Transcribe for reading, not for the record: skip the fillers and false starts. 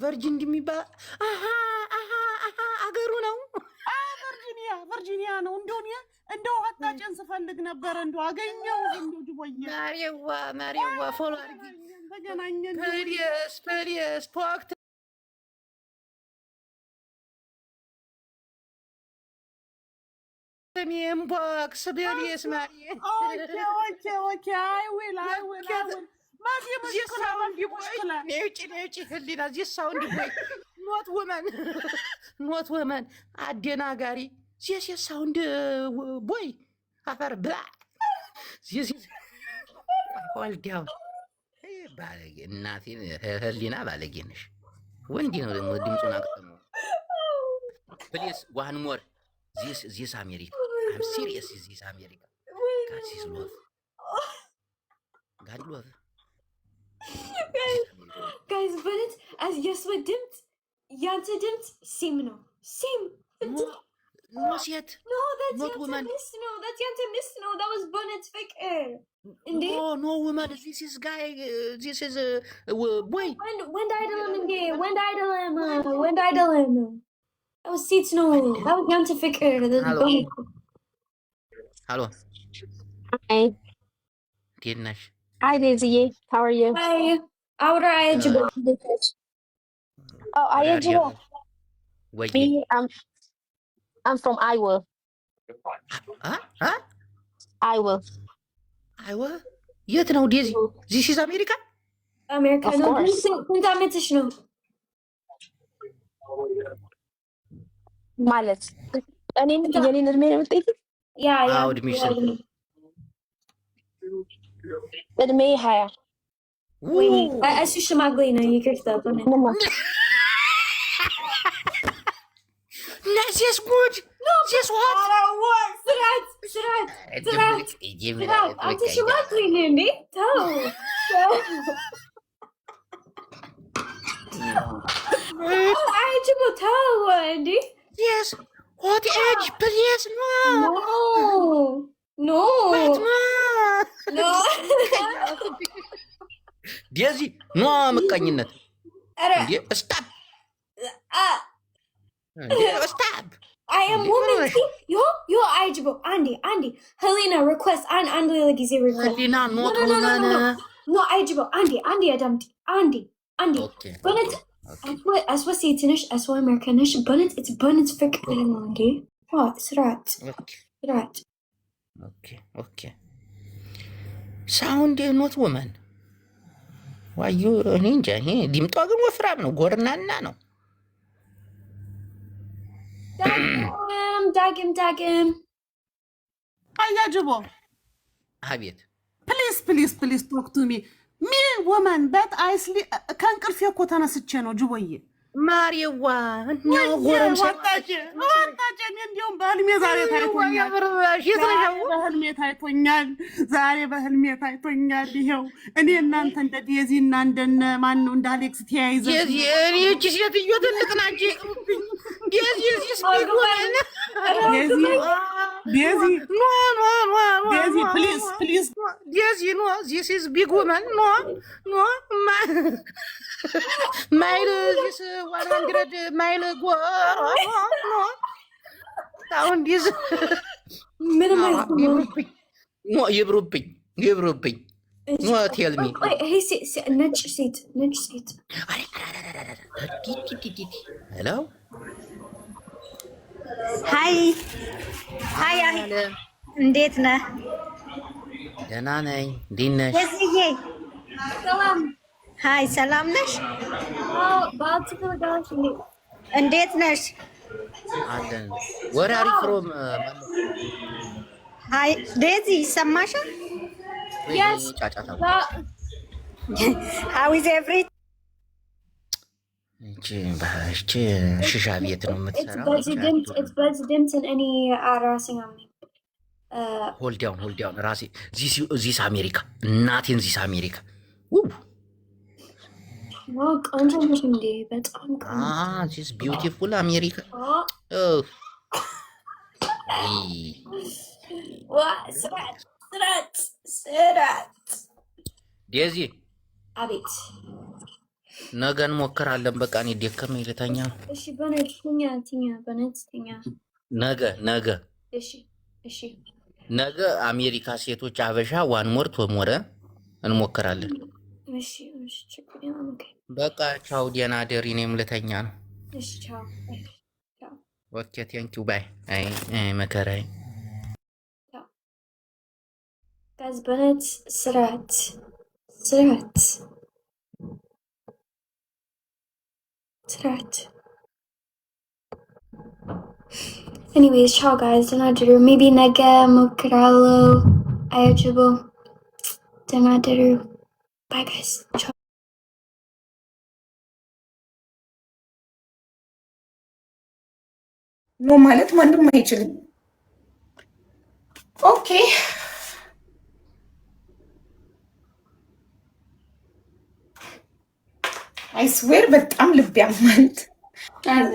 ቨርጂን እንደሚባል አገሩ ነው። ቨርጂኒያ ነው። እንደው አጣጨን ስፈልግ ነበር እንደው አገኘው እንደው ጅቦዬ ማሪዋ ፎሎ አድርጊ ተገናኘን። ፕሊስ ፖክት ኢንቦክስ ፕሊስ ማሪ ኦኬ I will ነውጪ ህሊና ዚህ ሳውንድ ቦይ ኖት ወመን አደናጋሪ ዚህ ሳውንድ ቦይ አፈር ብላ ዚህ ወልዲያው ባለጌ እናቴን ህሊና ባለጌ ነሽ። ወንድ ነው ደግሞ ድምፁን አቅጥሞ ፕሊዝ ዋን ሞር ዚስ አሜሪካ I'm serious ዚስ አሜሪካ God love guys but it as yes with dimmt ያንተ ድምፅ ሴም ነው ሴም no shit no that's not woman that's ያንተ ሚስ ነው that was bonnet ፍቅር no woman this is guy this is boy ወንድ አይደለም that was seats no that was ያንተ ፍቅር hello hi Tinash hi Daisy how are you hi Aura Ajibo oh Ajibo me I'm from Iowa Iowa የት ነው ዴዚ this is America ነው ስንት ዓመትሽ ነው ማለት የኔን እድሜ ነው የምትጠይቂው ያ እድሜሽ እድሜ 20 እሱ ሽማግሌ ነው ይቅርታ This good. This what? ስራት አንተ ሽማግሌ ነህ እንዴ ተው አጅቦ ተው እንዴ Yes. What age? Please, no. ዴዚ ኖ ምቀኝነት እንዴ ስታፕ stop I am woman yo Ajibo Andy Helena request Andy like request Helena not no Ajibo Andy Andy okay but it's as what Satanish as what Americanish but it's ፍቅር ነው እንዴ ስራት okay sound not woman why you ninja ዲምጧ ግን ወፍራም ነው ጎርናና ነው ዳግም አያጅቦ አቤት ፕሊዝ ቶክ ቱ ሚ woman but I sleep ከእንቅልፌ እኮ ተነስቼ ነው ጅቦዬ ማሪዋ ነው ጎረም ወጣች እንዲያውም በህልሜ ዛሬ በህልሜ ታይቶኛል ይሄው እኔ እናንተ እንደ ዴዚ እና እንደነ ማን ነው እንደ አሌክስ ተያይዘ እኔ እቺ ሴትዮ ትልቅ ናች ዴዚ please ዴዚ no this is big woman no mile this 100 mile go no sound is no ይብሩብኝ no tell me hey ነጭ ሴት hello hi እንዴት ነህ ደህና ነኝ እንዴት ነሽ ሰላም ሃይ ሰላም ነሽ ባትፈልጋሽ እንዴት ነሽ አለን where are you from ሃይ ዴዚ ይሰማሻል yes ጫጫታ how is everything እቺ ሽሻ ቤት ነው የምትሰራው it's president in any አራሲኛ hold down ራሴ this አሜሪካ እናቴን this አሜሪካ ቆንጆ ነሽ እንዴ በጣም this beautiful አሜሪካ ስራት ዴዚ አቤት ነገ እንሞክራለን። በቃ እኔ ደከመኝ ልተኛ ነው። እሺ በእውነት ትኛ በእውነት ትኛ። ነገ እሺ ነገ አሜሪካ ሴቶች አበሻ ዋን ሞር ቶሞረ እንሞክራለን። እሺ ችግር የለም። በቃ ቻው፣ ደህና ደሪ። እኔም ልተኛ ነው። እሺ ቻው። ኦኬ ቴንኪው ባይ። አይ መከራዬ ጋዝ በእውነት ስርዓት Anyways, ciao guys, Donadiru. Maybe Nega Mokralo Ayajibo Donadiru. Bye guys. Ciao. No ማለት ማንም አይችልም። ኦኬ አይስዌር በጣም ልብ ያማል።